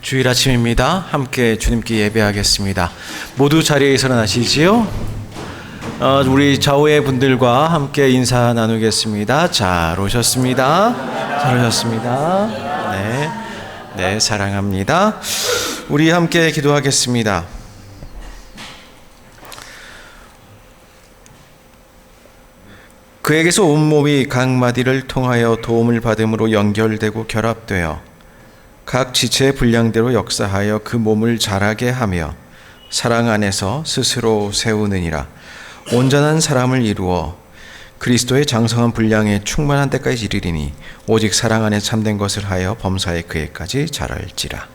주일 아침입니다. 함께 주님께 예배하겠습니다. 모두 자리에 일어나시지요. 우리 좌우의 분들과 함께 인사 나누겠습니다. 잘 오셨습니다. 잘 오셨습니다. 네, 사랑합니다. 우리 함께 기도하겠습니다. 그에게서 온몸이 각 마디를 통하여 도움을 받음으로 연결되고 결합되어 각 지체의 분량대로 역사하여 그 몸을 자라게 하며 사랑 안에서 스스로 세우느니라. 온전한 사람을 이루어 그리스도의 장성한 분량에 충만한 때까지 이르리니 오직 사랑 안에 참된 것을 하여 범사에 그에까지 자랄지라.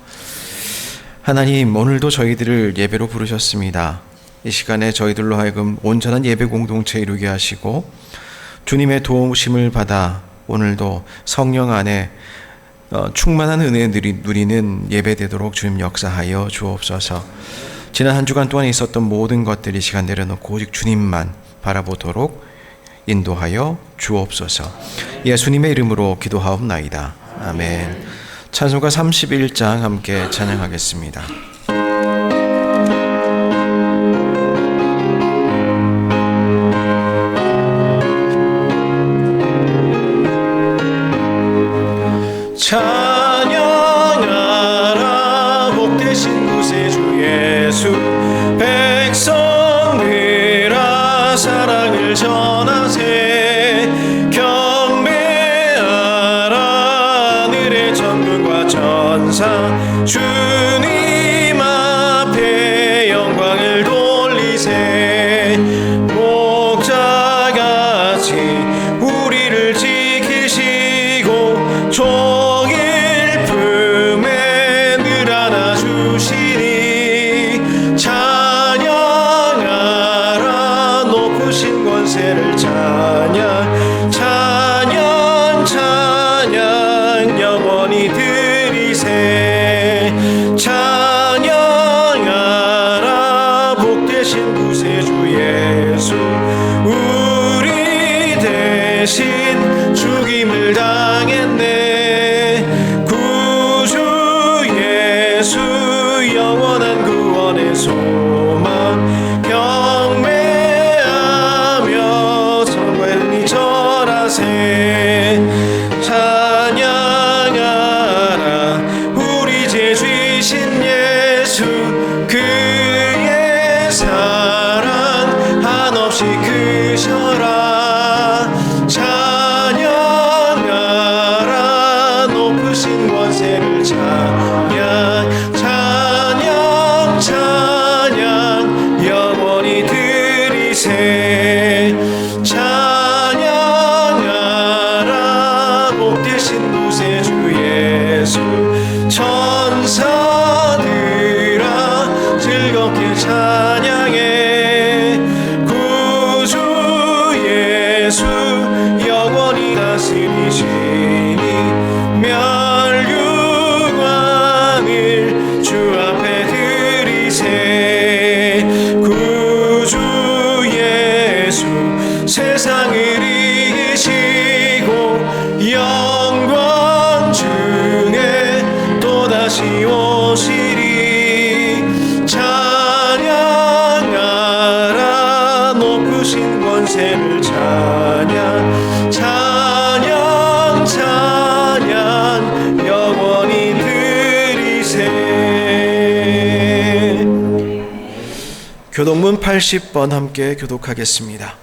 하나님, 오늘도 저희들을 예배로 부르셨습니다. 이 시간에 저희들로 하여금 온전한 예배 공동체 이루게 하시고 주님의 도우심을 받아 오늘도 성령 안에 충만한 은혜 누리는 예배되도록 주님 역사하여 주옵소서. 지난 한 주간 동안 있었던 모든 것들이 시간 내려놓고 오직 주님만 바라보도록 인도하여 주옵소서. 예수님의 이름으로 기도하옵나이다. 아멘. 찬송가 31장 함께 찬양하겠습니다. 찬양하라 복되신 구세주 예수, 백성들아 사랑을 전하세. 경배하라 하늘의 천군과 천사, 주님 앞에 영광을 돌리세. 목자같이 우리를 지키시고 종일 품에 늘 안아주시니 찬양하라 높으신 권세를. 찬양 찬양 찬양 영원히 드리세. 찬양하라 복되신 구세주 예수, 우리 대신 죽임을 당했네. 구주 예수 영원한 구원의 소망, 경배하며 성회를 절하세. 찬양하라 우리 죄주이신 예수, 그의 사랑 한없이 크셔라. 찬양하라 높으신 권세를. 찬양 찬양 찬양 영원히 드리세. 찬양하라 복되신 구세주 예수, 천사들아 즐겁게 찬양해. 구주 예수 영원히 다스리시니 멸류관을 주 앞에 드리세. 구주 예수 세상을 이기시고 영광 중에 또다시 오시리. 찬양하라 높으신 권세를. 찬양 찬양 찬양 영원히 드리세. 교독문 80번 함께 교독하겠습니다.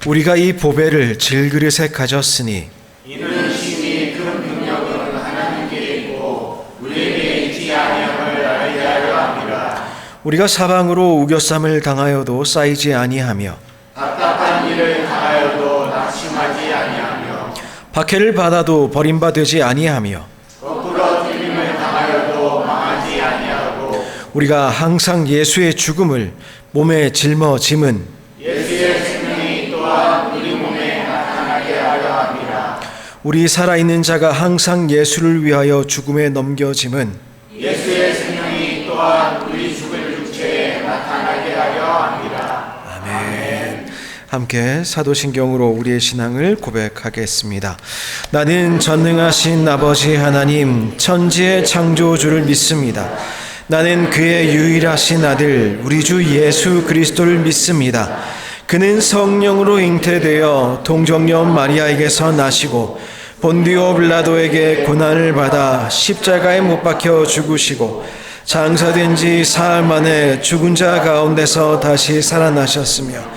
우리가 이 보배를 질그릇에 가졌으니 이는 심히 큰 능력은 하나님께 있고 우리에게 있지 아니함을 알게 하려 함이라. 우리가 사방으로 우겨쌈을 당하여도 쌓이지 아니하며 답답한 일을 당하여도 낙심하지 아니하며 박해를 받아도 버림받지 아니하며 거꾸로 틀림을 당하여도 망하지 아니하고 우리가 항상 예수의 죽음을 몸에 짊어짐은 예수의 생명이 또한 우리 몸에 나타나게 하려 함이라. 우리 살아있는 자가 항상 예수를 위하여 죽음에 넘겨짐은 예수의 생명이 또한 우리 죽을 육체에 나타나게 하려 함이라. 아멘. 함께 사도신경으로 우리의 신앙을 고백하겠습니다. 나는 전능하신 아버지 하나님 천지의 창조주를 믿습니다. 나는 그의 유일하신 아들 우리 주 예수 그리스도를 믿습니다. 그는 성령으로 잉태되어 동정녀 마리아에게서 나시고 본디오 빌라도에게 고난을 받아 십자가에 못 박혀 죽으시고 장사된 지 사흘 만에 죽은 자 가운데서 다시 살아나셨으며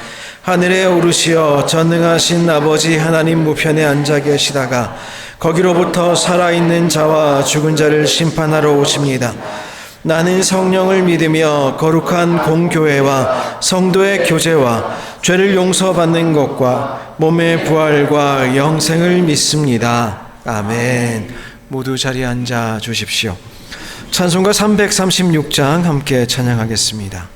하늘에 오르시어 전능하신 아버지 하나님 우편에 앉아 계시다가 거기로부터 살아있는 자와 죽은 자를 심판하러 오십니다. 나는 성령을 믿으며 거룩한 공교회와 성도의 교제와 죄를 용서받는 것과 몸의 부활과 영생을 믿습니다. 아멘. 모두 자리에 앉아 주십시오. 찬송가 336장 함께 찬양하겠습니다.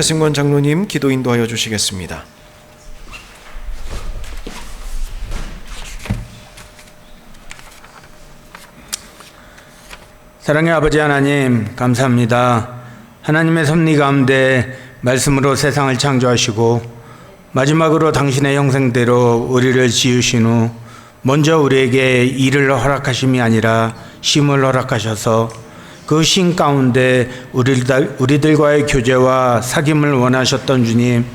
최승권 장로님 기도 인도하여 주시겠습니다. 사랑의 아버지 하나님 감사합니다. 하나님의 섭리 가운데 말씀으로 세상을 창조하시고 마지막으로 당신의 형상대로 우리를 지으신 후 먼저 우리에게 일을 허락하심이 아니라 쉼을 허락하셔서 그 쉼 가운데 우리들과의 교제와 사귐을 원하셨던 주님,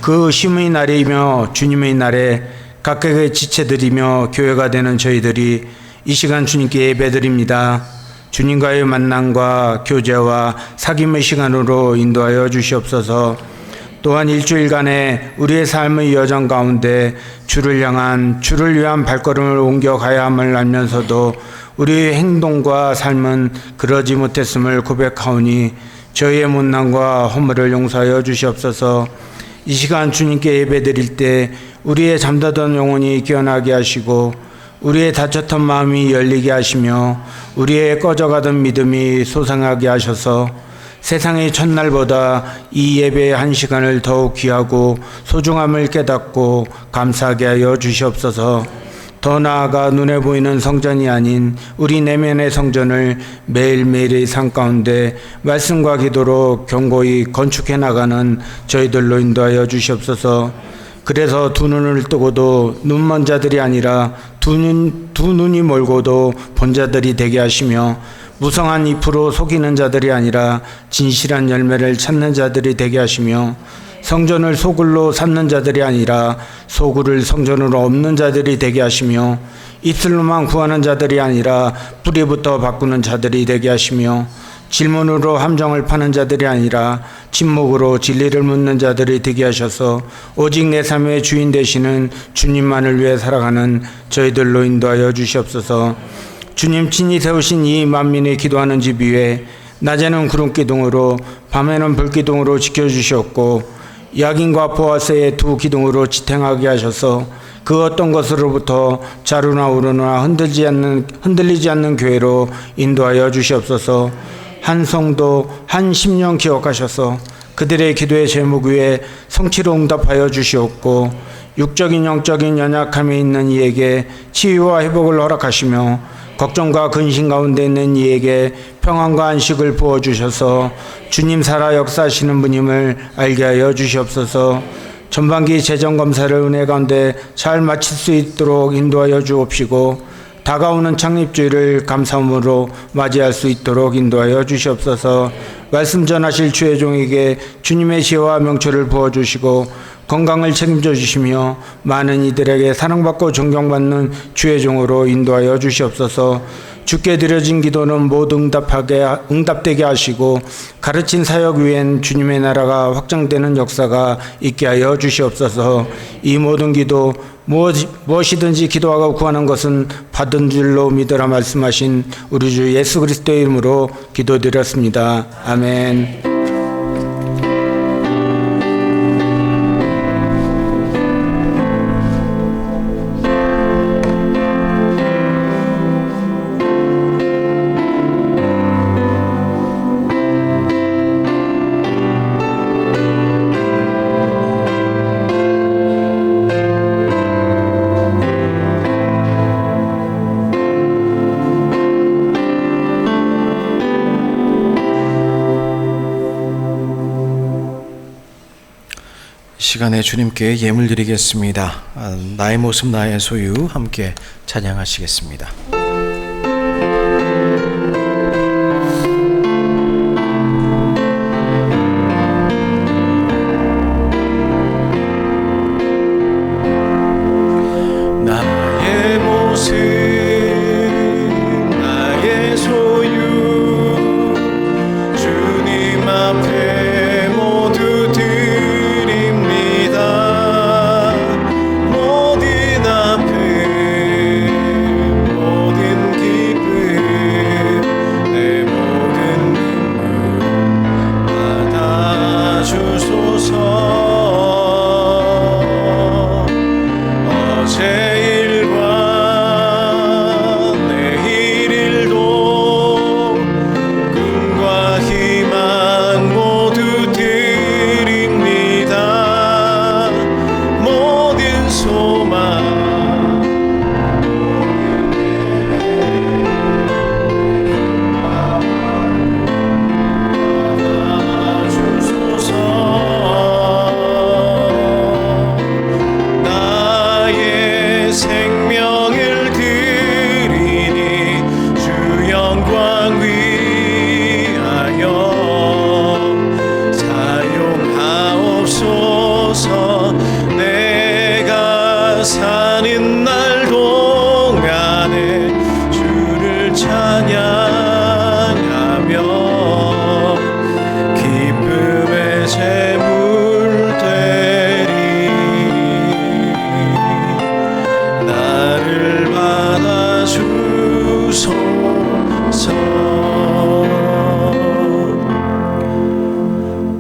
그 쉼의 날이며 주님의 날에 각각의 지체들이며 교회가 되는 저희들이 이 시간 주님께 예배드립니다. 주님과의 만남과 교제와 사귐의 시간으로 인도하여 주시옵소서. 또한 일주일간의 우리의 삶의 여정 가운데 주를 위한 발걸음을 옮겨가야 함을 알면서도 우리의 행동과 삶은 그러지 못했음을 고백하오니 저희의 못난과 허물을 용서하여 주시옵소서. 이 시간 주님께 예배드릴 때 우리의 잠자던 영혼이 깨어나게 하시고 우리의 닫혔던 마음이 열리게 하시며 우리의 꺼져가던 믿음이 솟아나게 하셔서 세상의 첫날보다 이 예배의 한 시간을 더욱 귀하고 소중함을 깨닫고 감사하게 하여 주시옵소서. 더 나아가 눈에 보이는 성전이 아닌 우리 내면의 성전을 매일매일의 삶 가운데 말씀과 기도로 견고히 건축해 나가는 저희들로 인도하여 주시옵소서. 그래서 두 눈을 뜨고도 눈먼 자들이 아니라 두 눈이 멀고도 본 자들이 되게 하시며, 무성한 잎으로 속이는 자들이 아니라 진실한 열매를 찾는 자들이 되게 하시며, 성전을 소굴로 삼는 자들이 아니라 소굴을 성전으로 엎는 자들이 되게 하시며, 입술로만 구하는 자들이 아니라 뿌리부터 바꾸는 자들이 되게 하시며, 질문으로 함정을 파는 자들이 아니라 침묵으로 진리를 묻는 자들이 되게 하셔서 오직 내 삶의 주인 되시는 주님만을 위해 살아가는 저희들로 인도하여 주시옵소서. 주님 친히 세우신 이 만민이 기도하는 집 위에 낮에는 구름기둥으로 밤에는 불기둥으로 지켜주셨고, 야긴과 보아스의 두 기둥으로 지탱하게 하셔서 그 어떤 것으로부터 자루나 우르나 흔들리지 않는 교회로 인도하여 주시옵소서. 한 성도 한 심령 기억하셔서 그들의 기도의 제목 위에 성취로 응답하여 주시옵고, 육적인 영적인 연약함이 있는 이에게 치유와 회복을 허락하시며, 걱정과 근심 가운데 있는 이에게 평안과 안식을 부어주셔서 주님 살아 역사하시는 분임을 알게 하여 주시옵소서. 전반기 재정검사를 은혜 가운데 잘 마칠 수 있도록 인도하여 주옵시고, 다가오는 창립주의를 감사함으로 맞이할 수 있도록 인도하여 주시옵소서. 말씀 전하실 주의 종에게 주님의 지혜와 명철을 부어주시고 건강을 책임져 주시며 많은 이들에게 사랑받고 존경받는 주의 종으로 인도하여 주시옵소서. 주께 드려진 기도는 모두 응답되게 하시고 가르친 사역 위엔 주님의 나라가 확장되는 역사가 있게 하여 주시옵소서. 이 모든 기도 무엇이든지 기도하고 구하는 것은 받은 줄로 믿으라 말씀하신 우리 주 예수 그리스도의 이름으로 기도드렸습니다. 아멘. 시간에 주님께 예물 드리겠습니다. 나의 모습 나의 소유 함께 찬양하시겠습니다. 나의 모습 나의 소유 주님 앞에 모두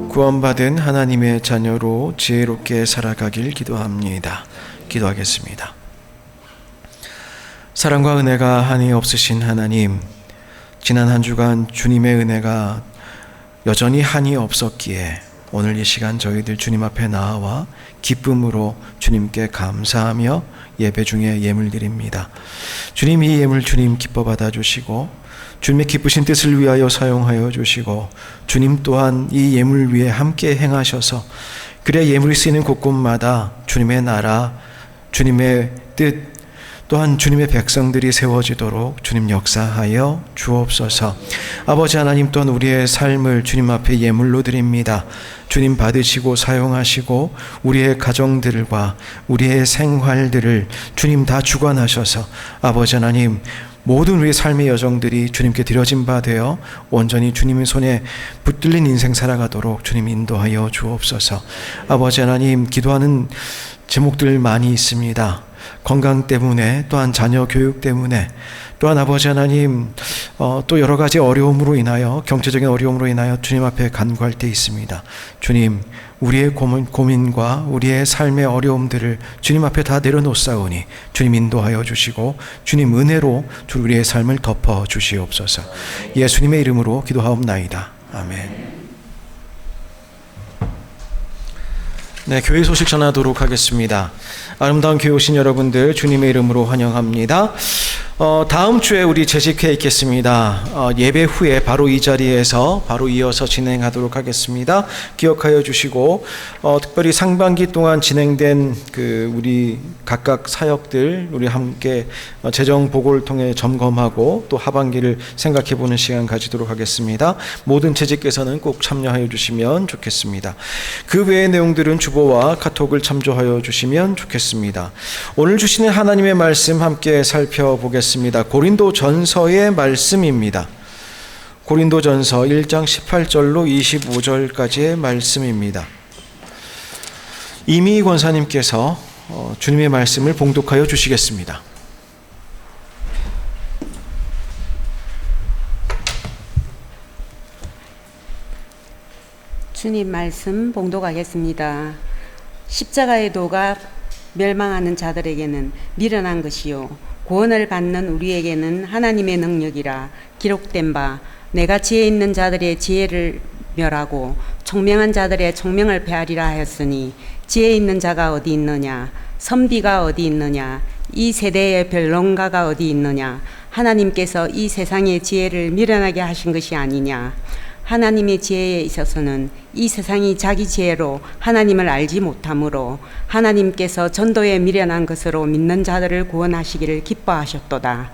구원받은 하나님의 자녀로 지혜롭게 살아가길 기도합니다. 기도하겠습니다. 사랑과 은혜가 한이 없으신 하나님, 지난 한 주간 주님의 은혜가 여전히 한이 없었기에 오늘 이 시간 저희들 주님 앞에 나와 기쁨으로 주님께 감사하며 예배 중에 예물 드립니다. 주님, 이 예물 주님 기뻐 받아주시고 주님의 기쁘신 뜻을 위하여 사용하여 주시고 주님 또한 이 예물 위에 함께 행하셔서 그래야 예물이 쓰이는 곳곳마다 주님의 나라, 주님의 뜻, 또한 주님의 백성들이 세워지도록 주님 역사하여 주옵소서. 아버지 하나님, 또한 우리의 삶을 주님 앞에 예물로 드립니다. 주님 받으시고 사용하시고 우리의 가정들과 우리의 생활들을 주님 다 주관하셔서 아버지 하나님, 모든 우리의 삶의 여정들이 주님께 드려진 바 되어 온전히 주님의 손에 붙들린 인생 살아가도록 주님 인도하여 주옵소서. 아버지 하나님, 기도하는 제목들 많이 있습니다. 건강 때문에, 또한 자녀 교육 때문에, 또한 아버지 하나님 또 여러 가지 어려움으로 인하여, 경제적인 어려움으로 인하여 주님 앞에 간구할 때 있습니다. 주님, 우리의 고민과 우리의 삶의 어려움들을 주님 앞에 다 내려놓사오니 주님 인도하여 주시고 주님 은혜로 우리의 삶을 덮어 주시옵소서. 예수님의 이름으로 기도하옵나이다. 아멘. 네, 교회 소식 전하도록 하겠습니다. 아름다운 교회 오신 여러분들 주님의 이름으로 환영합니다. 다음 주에 우리 재직회 있겠습니다. 예배 후에 바로 이 자리에서 바로 이어서 진행하도록 하겠습니다. 기억하여 주시고 특별히 상반기 동안 진행된 우리 각각 사역들 우리 함께 재정 보고를 통해 점검하고 또 하반기를 생각해 보는 시간 가지도록 하겠습니다. 모든 재직께서는 꼭 참여하여 주시면 좋겠습니다. 그 외의 내용들은 주보와 카톡을 참조하여 주시면 좋겠습니다. 오늘 주시는 하나님의 말씀 함께 살펴보겠습니다. 고린도 전서의 말씀입니다. 고린도 전서 1장 18절로 25절까지의 말씀입니다. 이미 권사님께서 주님의 말씀을 봉독하여 주시겠습니다. 주님 말씀 봉독하겠습니다. 십자가의 도가 멸망하는 자들에게는 미련한 것이요 구원을 받는 우리에게는 하나님의 능력이라 기록된 바 내가 지혜 있는 자들의 지혜를 멸하고 총명한 자들의 총명을 폐하리라 하였으니 지혜 있는 자가 어디 있느냐 선비가 어디 있느냐 이 세대의 변론가가 어디 있느냐 하나님께서 이 세상의 지혜를 미련하게 하신 것이 아니냐 하나님의 지혜에 있어서는 이 세상이 자기 지혜로 하나님을 알지 못하므로 하나님께서 전도에 미련한 것으로 믿는 자들을 구원하시기를 기뻐하셨도다.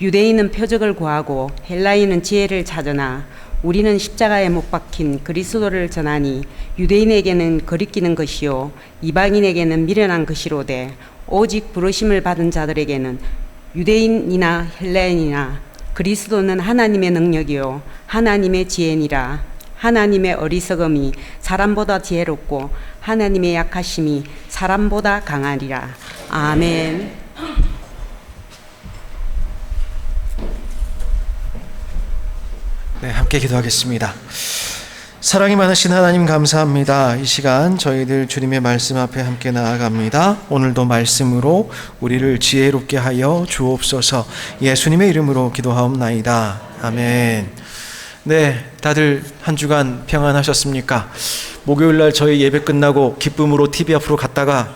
유대인은 표적을 구하고 헬라인은 지혜를 찾으나 우리는 십자가에 못 박힌 그리스도를 전하니 유대인에게는 거리끼는 것이요 이방인에게는 미련한 것이로되 오직 부르심을 받은 자들에게는 유대인이나 헬라인이나 그리스도는 하나님의 능력이요 하나님의 지혜니라. 하나님의 어리석음이 사람보다 지혜롭고 하나님의 약하심이 사람보다 강하리라. 아멘. 네, 함께 기도하겠습니다. 사랑이 많으신 하나님 감사합니다. 이 시간 저희들 주님의 말씀 앞에 함께 나아갑니다. 오늘도 말씀으로 우리를 지혜롭게 하여 주옵소서. 예수님의 이름으로 기도하옵나이다. 아멘. 네, 다들 한 주간 평안하셨습니까? 목요일날 저희 예배 끝나고 기쁨으로 TV 앞으로 갔다가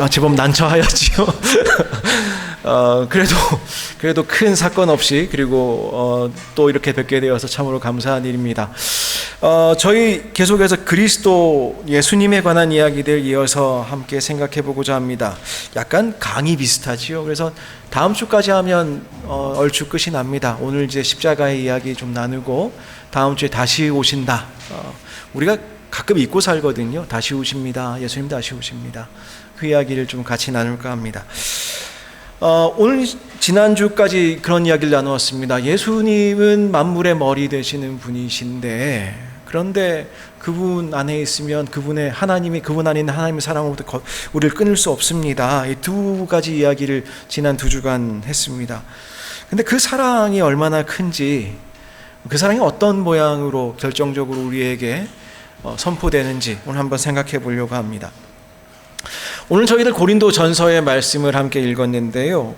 제법 난처하였지요. 그래도 큰 사건 없이 그리고 또 이렇게 뵙게 되어서 참으로 감사한 일입니다. 저희 계속해서 그리스도 예수님에 관한 이야기들 이어서 함께 생각해 보고자 합니다. 약간 강의 비슷하지요. 그래서 다음 주까지 하면 얼추 끝이 납니다. 오늘 이제 십자가의 이야기 좀 나누고 다음 주에 다시 오신다. 우리가 가끔 잊고 살거든요. 다시 오십니다. 예수님 다시 오십니다. 그 이야기를 좀 같이 나눌까 합니다. 오늘 지난주까지 그런 이야기를 나누었습니다. 예수님은 만물의 머리 되시는 분이신데 그런데 그분 안에 있으면 그분 안에 있는 하나님의 사랑으로부터 우리를 끊을 수 없습니다. 이 두 가지 이야기를 지난 두 주간 했습니다. 근데 그 사랑이 얼마나 큰지, 그 사랑이 어떤 모양으로 결정적으로 우리에게 선포되는지 오늘 한번 생각해 보려고 합니다. 오늘 저희들 고린도 전서의 말씀을 함께 읽었는데요.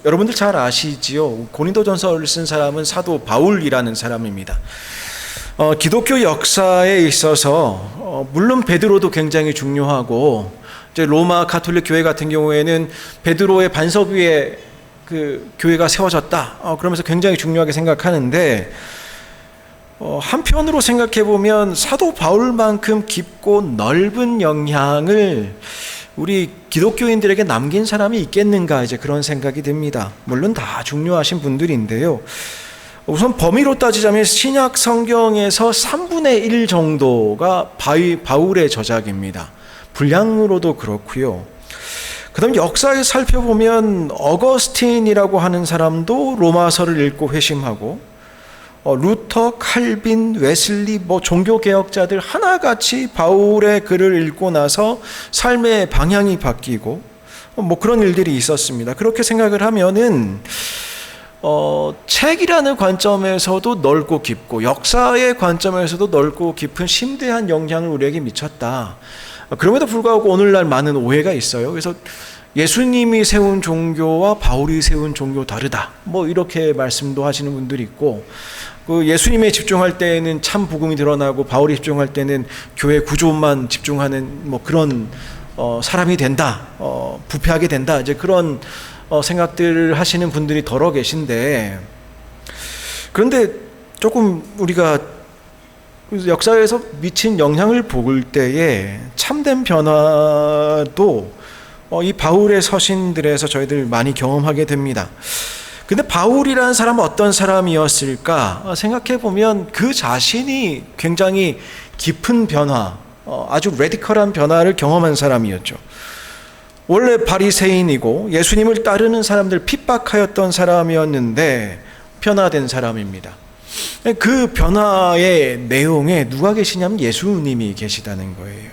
여러분들 잘 아시지요? 고린도 전서를 쓴 사람은 사도 바울이라는 사람입니다. 기독교 역사에 있어서 물론 베드로도 굉장히 중요하고 이제 로마 가톨릭 교회 같은 경우에는 베드로의 반석 위에 그 교회가 세워졌다. 그러면서 굉장히 중요하게 생각하는데 한편으로 생각해 보면 사도 바울만큼 깊고 넓은 영향을 우리 기독교인들에게 남긴 사람이 있겠는가, 이제 그런 생각이 듭니다. 물론 다 중요하신 분들인데요. 우선 범위로 따지자면 신약 성경에서 3분의 1 정도가 바울의 저작입니다. 분량으로도 그렇고요. 그다음 역사에 살펴보면 어거스틴이라고 하는 사람도 로마서를 읽고 회심하고, 루터, 칼빈, 웨슬리, 종교 개혁자들 하나같이 바울의 글을 읽고 나서 삶의 방향이 바뀌고 그런 일들이 있었습니다. 그렇게 생각을 하면은 책이라는 관점에서도 넓고 깊고 역사의 관점에서도 넓고 깊은 심대한 영향을 우리에게 미쳤다. 그럼에도 불구하고 오늘날 많은 오해가 있어요. 그래서 예수님이 세운 종교와 바울이 세운 종교 다르다, 이렇게 말씀도 하시는 분들이 있고, 예수님에 집중할 때에는 참 복음이 드러나고 바울이 집중할 때는 교회 구조만 집중하는 그런 사람이 된다, 부패하게 된다, 이제 그런 생각들을 하시는 분들이 더러 계신데, 그런데 조금 우리가 역사에서 미친 영향을 볼 때에 참된 변화도 이 바울의 서신들에서 저희들 많이 경험하게 됩니다. 근데 바울이라는 사람은 어떤 사람이었을까 생각해 보면 그 자신이 굉장히 깊은 변화, 아주 레디컬한 변화를 경험한 사람이었죠. 원래 바리새인이고 예수님을 따르는 사람들 핍박하였던 사람이었는데 변화된 사람입니다. 그 변화의 내용에 누가 계시냐면 예수님이 계시다는 거예요.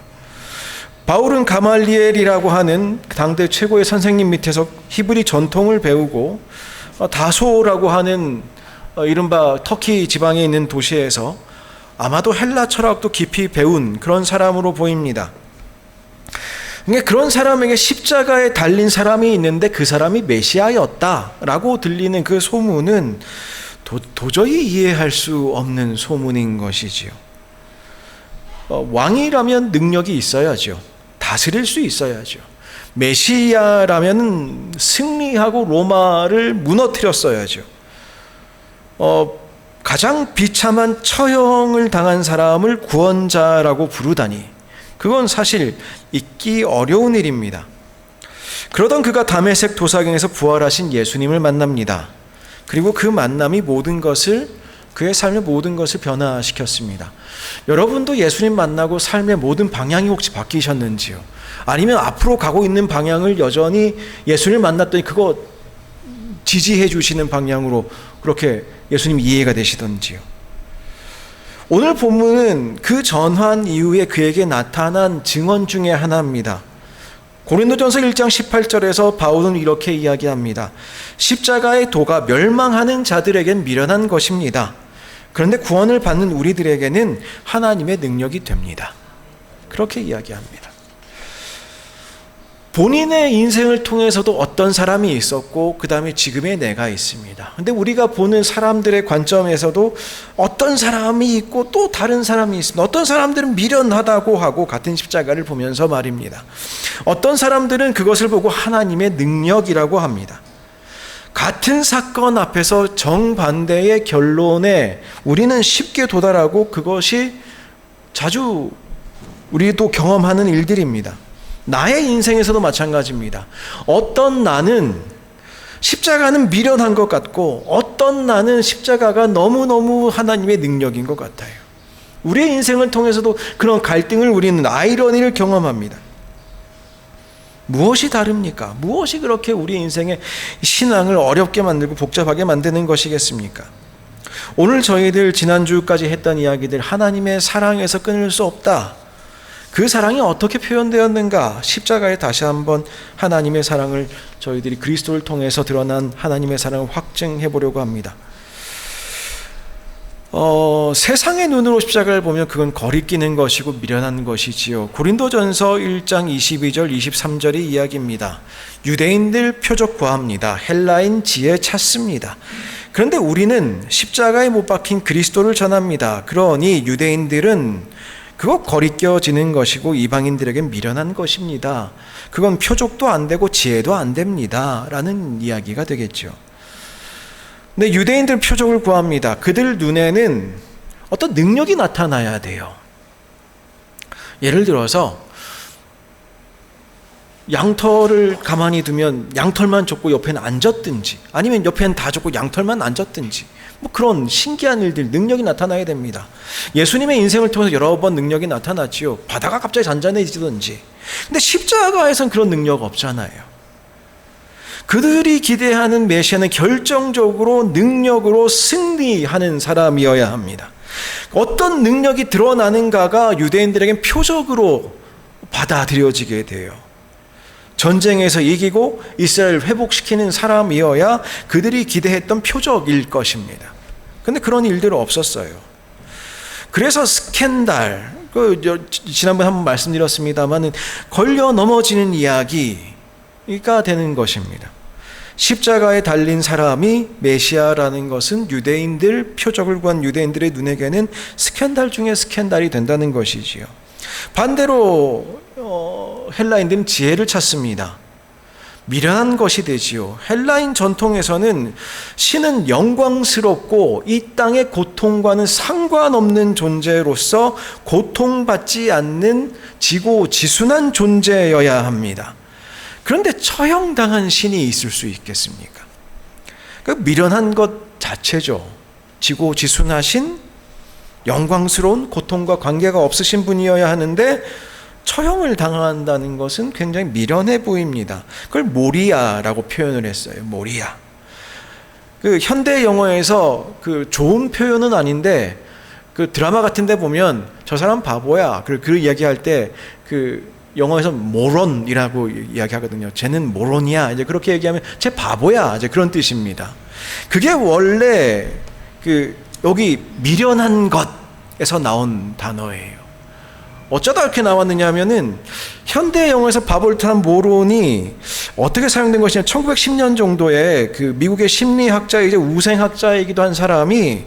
바울은 가말리엘이라고 하는 당대 최고의 선생님 밑에서 히브리 전통을 배우고, 다소라고 하는 이른바 터키 지방에 있는 도시에서 아마도 헬라 철학도 깊이 배운 그런 사람으로 보입니다. 그러니까 그런 사람에게 십자가에 달린 사람이 있는데 그 사람이 메시아였다라고 들리는 그 소문은 도저히 이해할 수 없는 소문인 것이지요. 왕이라면 능력이 있어야죠. 다스릴 수 있어야죠. 메시아라면 승리하고 로마를 무너뜨렸어야죠. 가장 비참한 처형을 당한 사람을 구원자라고 부르다니, 그건 사실 잊기 어려운 일입니다. 그러던 그가 다메섹 도사경에서 부활하신 예수님을 만납니다. 그리고 그 만남이 그의 삶의 모든 것을 변화시켰습니다. 여러분도 예수님 만나고 삶의 모든 방향이 혹시 바뀌셨는지요? 아니면 앞으로 가고 있는 방향을 여전히 예수님을 만났더니 그거 지지해 주시는 방향으로 그렇게 예수님 이해가 되시던지요? 오늘 본문은 그 전환 이후에 그에게 나타난 증언 중에 하나입니다. 고린도전서 1장 18절에서 바울은 이렇게 이야기합니다. 십자가의 도가 멸망하는 자들에겐 미련한 것입니다. 그런데 구원을 받는 우리들에게는 하나님의 능력이 됩니다. 그렇게 이야기합니다. 본인의 인생을 통해서도 어떤 사람이 있었고 그 다음에 지금의 내가 있습니다. 근데 우리가 보는 사람들의 관점에서도 어떤 사람이 있고 또 다른 사람이 있습니다. 어떤 사람들은 미련하다고 하고 같은 십자가를 보면서 말입니다. 어떤 사람들은 그것을 보고 하나님의 능력이라고 합니다. 같은 사건 앞에서 정반대의 결론에 우리는 쉽게 도달하고 그것이 자주 우리도 경험하는 일들입니다. 나의 인생에서도 마찬가지입니다. 어떤 나는 십자가는 미련한 것 같고 어떤 나는 십자가가 너무너무 하나님의 능력인 것 같아요. 우리의 인생을 통해서도 그런 갈등을, 우리는 아이러니를 경험합니다. 무엇이 다릅니까? 무엇이 그렇게 우리 인생의 신앙을 어렵게 만들고 복잡하게 만드는 것이겠습니까? 오늘 저희들 지난주까지 했던 이야기들, 하나님의 사랑에서 끊을 수 없다. 그 사랑이 어떻게 표현되었는가? 십자가에 다시 한번 하나님의 사랑을, 저희들이 그리스도를 통해서 드러난 하나님의 사랑을 확증해 보려고 합니다. 세상의 눈으로 십자가를 보면 그건 거리끼는 것이고 미련한 것이지요. 고린도전서 1장 22절 23절의 이야기입니다. 유대인들 표적 구합니다. 헬라인 지혜 찾습니다. 그런데 우리는 십자가에 못 박힌 그리스도를 전합니다. 그러니 유대인들은 그거 거리껴지는 것이고 이방인들에겐 미련한 것입니다. 그건 표적도 안 되고 지혜도 안 됩니다. 라는 이야기가 되겠죠. 근데 유대인들 표적을 구합니다. 그들 눈에는 어떤 능력이 나타나야 돼요. 예를 들어서 양털을 가만히 두면 양털만 줬고 옆에는 안 줬든지, 아니면 옆에는 다 줬고 양털만 안 줬든지, 뭐 그런 신기한 일들, 능력이 나타나야 됩니다. 예수님의 인생을 통해서 여러 번 능력이 나타났지요. 바다가 갑자기 잔잔해지든지. 근데 십자가에선 그런 능력 없잖아요. 그들이 기대하는 메시아는 결정적으로 능력으로 승리하는 사람이어야 합니다. 어떤 능력이 드러나는가가 유대인들에겐 표적으로 받아들여지게 돼요. 전쟁에서 이기고 이스라엘을 회복시키는 사람이어야 그들이 기대했던 표적일 것입니다. 그런데 그런 일들은 없었어요. 그래서 스캔들, 지난번에 한번 말씀드렸습니다만 걸려 넘어지는 이야기가 되는 것입니다. 십자가에 달린 사람이 메시아라는 것은 유대인들, 표적을 구한 유대인들의 눈에게는 스캔들 중에 스캔들이 된다는 것이지요. 반대로 헬라인들은 지혜를 찾습니다. 미련한 것이 되지요. 헬라인 전통에서는 신은 영광스럽고 이 땅의 고통과는 상관없는 존재로서 고통받지 않는 지고지순한 존재여야 합니다. 그런데 처형당한 신이 있을 수 있겠습니까? 그 미련한 것 자체죠. 지고지순하신 영광스러운 고통과 관계가 없으신 분이어야 하는데 처형을 당한다는 것은 굉장히 미련해 보입니다. 그걸 모리아라고 표현을 했어요. 모리아. 그 현대 영어에서 그 좋은 표현은 아닌데 그 드라마 같은 데 보면 저 사람 바보야. 그 이야기할 때 그 영어에서 모론이라고 이야기하거든요. 쟤는 모론이야. 이제 그렇게 얘기하면 쟤 바보야. 이제 그런 뜻입니다. 그게 원래 그 여기 미련한 것에서 나온 단어예요. 어쩌다 이렇게 나왔느냐 하면은 현대 영어에서 바보를 탄 모론이 어떻게 사용된 것이냐, 1910년 정도에 그 미국의 심리학자이자 우생학자이기도 한 사람이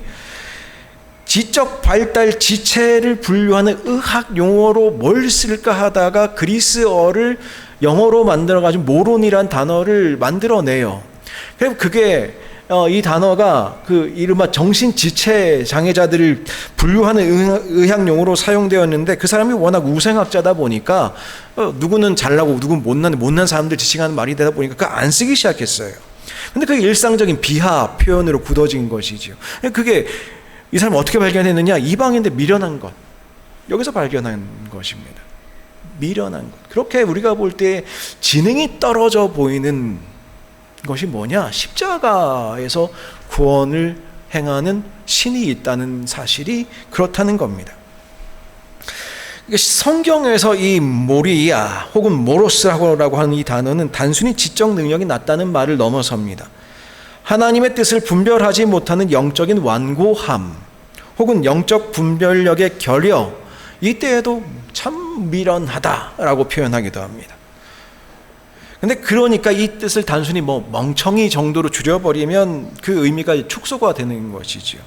지적 발달 지체를 분류하는 의학 용어로 뭘 쓸까 하다가 그리스어를 영어로 만들어가지고 모론이란 단어를 만들어내요. 그래서 그게 이 단어가 그 이른바 정신지체 장애자들을 분류하는 의학 용어로 사용되었는데, 그 사람이 워낙 우생학자다 보니까 누구는 잘나고 누구는 못난 사람들 지칭하는 말이 되다 보니까 그거 안 쓰기 시작했어요. 근데 그게 일상적인 비하 표현으로 굳어진 것이죠. 그게 이 사람이 어떻게 발견했느냐? 이방인데 미련한 것, 여기서 발견한 것입니다. 미련한 것. 그렇게 우리가 볼 때 지능이 떨어져 보이는 것이 뭐냐? 십자가에서 구원을 행하는 신이 있다는 사실이 그렇다는 겁니다. 성경에서 이 모리아 혹은 모로스라고 하는 이 단어는 단순히 지적 능력이 낮다는 말을 넘어섭니다. 하나님의 뜻을 분별하지 못하는 영적인 완고함 혹은 영적 분별력의 결여, 이때에도 참 미련하다라고 표현하기도 합니다. 근데 그러니까 이 뜻을 단순히 멍청이 정도로 줄여버리면 그 의미가 축소가 되는 것이지요.